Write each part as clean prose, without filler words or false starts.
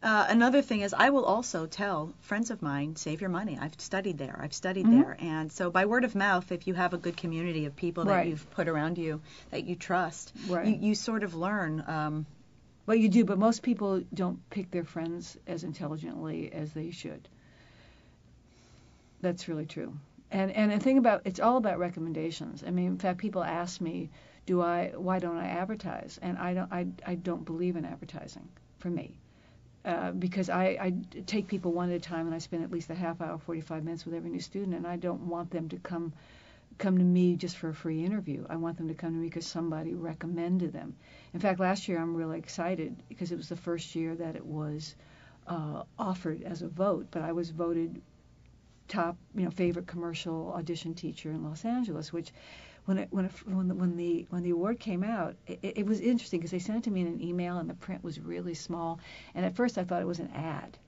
Another thing is I will also tell friends of mine, save your money. I've studied there. And so by word of mouth, if you have a good community of people that you've put around you that you trust, you sort of learn. Well, you do, but most people don't pick their friends as intelligently as they should. That's really true. And the thing about it's all about recommendations. I mean, in fact, people ask me, why don't I advertise? And I don't believe in advertising for me. Because I take people one at a time, and I spend at least a half hour, 45 minutes with every new student, and I don't want them to come to me just for a free interview. I want them to come to me because somebody recommended them. In fact, last year I'm really excited because it was the first year that it was offered as a vote, but I was voted top, favorite commercial audition teacher in Los Angeles, which when the award came out, it was interesting because they sent it to me in an email and the print was really small. And at first I thought it was an ad.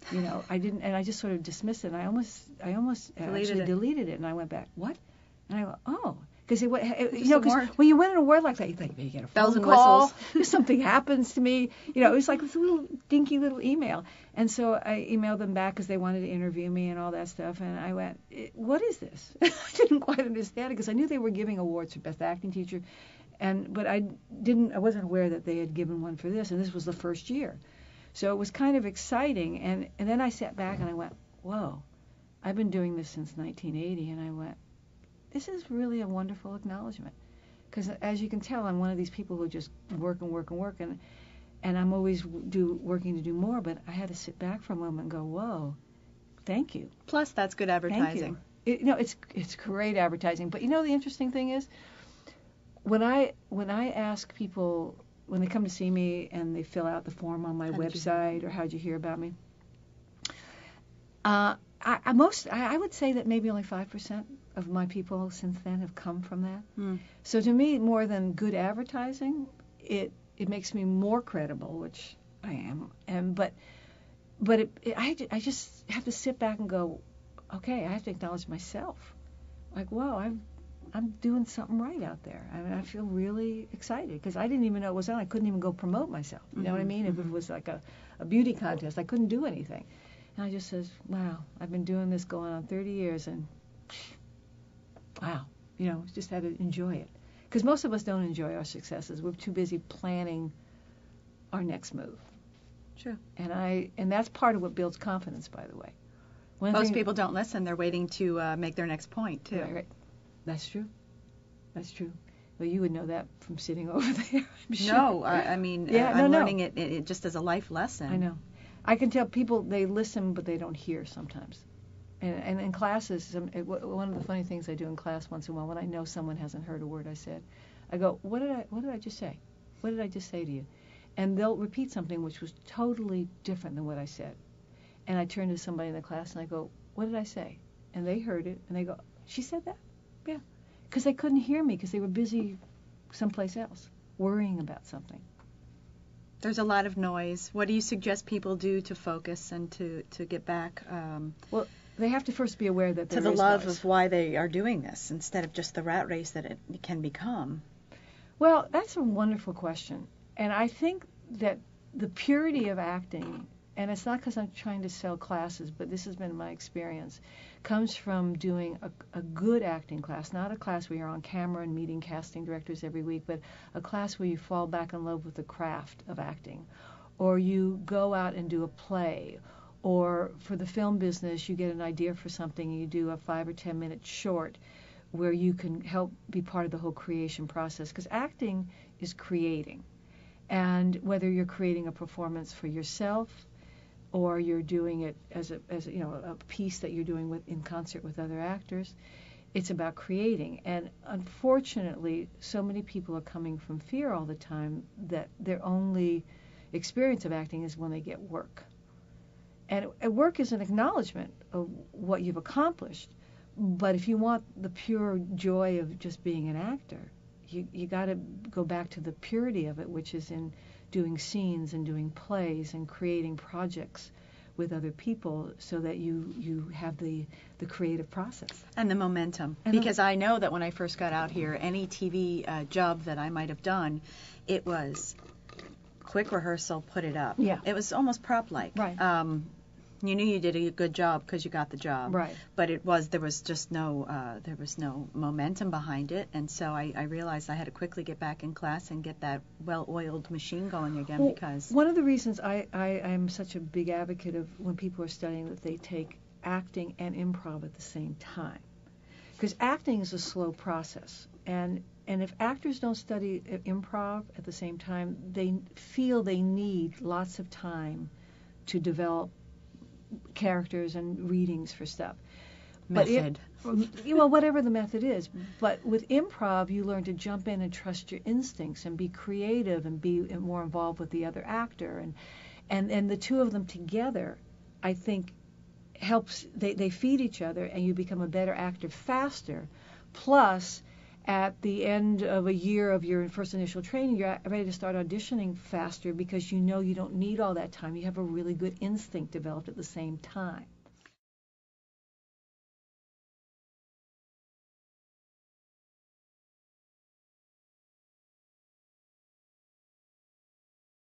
I just sort of dismissed it. And I almost actually deleted it. And I went back, what? And I went, oh. Because when you win an award like that, you think, maybe you get a phone call, something happens to me. It was like this little dinky little email. And so I emailed them back because they wanted to interview me and all that stuff. And I went, what is this? I didn't quite understand it because I knew they were giving awards for Best Acting Teacher, but I wasn't aware that they had given one for this. And this was the first year, so it was kind of exciting. And then I sat back and I went, whoa, I've been doing this since 1980, and I went, this is really a wonderful acknowledgement. Because as you can tell, I'm one of these people who just work, and I'm always working to do more, but I had to sit back for a moment and go, whoa, thank you. Plus, that's good advertising. Thank you. It's great advertising. But the interesting thing is, when I ask people, when they come to see me and they fill out the form on my website, or how'd you hear about me, I would say that maybe only 5% of my people since then have come from that. So to me, more than good advertising, it makes me more credible, which I am. But I just have to sit back and go, okay, I have to acknowledge myself. Like, wow, I'm doing something right out there. I mean, I feel really excited because I didn't even know it was on. I couldn't even go promote myself. You know what I mean? If it was like a beauty contest, I couldn't do anything. And I just says, wow, I've been doing this going on 30 years, and wow, just had to enjoy it. Because most of us don't enjoy our successes. We're too busy planning our next move. Sure. And that's part of what builds confidence, by the way. Most people don't listen. They're waiting to make their next point, too. Right. That's true. Well, you would know that from sitting over there, I'm sure. No, I'm learning it just as a life lesson. I know. I can tell people they listen, but they don't hear sometimes. And in classes, one of the funny things I do in class once in a while, when I know someone hasn't heard a word I said, I go, what did I just say? What did I just say to you? And they'll repeat something which was totally different than what I said. And I turn to somebody in the class and I go, what did I say? And they heard it, and they go, she said that? Yeah. Because they couldn't hear me because they were busy someplace else, worrying about something. There's a lot of noise. What do you suggest people do to focus and to get back? Well, they have to first be aware that to the love of why they are doing this instead of just the rat race that it can become. Well, that's a wonderful question. And I think that the purity of acting, and it's not because I'm trying to sell classes, but this has been my experience, comes from doing a good acting class, not a class where you're on camera and meeting casting directors every week, but a class where you fall back in love with the craft of acting, or you go out and do a play, or for the film business, you get an idea for something and you do a 5 or 10 minute short where you can help be part of the whole creation process. Because acting is creating. And whether you're creating a performance for yourself or you're doing it as a piece that you're doing in concert with other actors, it's about creating. And unfortunately, so many people are coming from fear all the time that their only experience of acting is when they get work. And work is an acknowledgement of what you've accomplished. But if you want the pure joy of just being an actor, you got to go back to the purity of it, which is in doing scenes and doing plays and creating projects with other people so that you have the creative process. And the momentum. Because I know that when I first got out here, any TV job that I might have done, it was quick rehearsal, put it up. Yeah. It was almost prop-like. Right. You knew you did a good job because you got the job. Right. But there was just no momentum behind it, and so I realized I had to quickly get back in class and get that well-oiled machine going again. Well, because one of the reasons I am such a big advocate of when people are studying that they take acting and improv at the same time, because acting is a slow process, and if actors don't study improv at the same time, they feel they need lots of time to develop characters and readings for stuff. Method. Well, whatever the method is. But with improv, you learn to jump in and trust your instincts and be creative and be more involved with the other actor. And the two of them together, I think, helps. They feed each other, and you become a better actor faster. Plus, at the end of a year of your first initial training, you're ready to start auditioning faster because you know you don't need all that time. You have a really good instinct developed at the same time.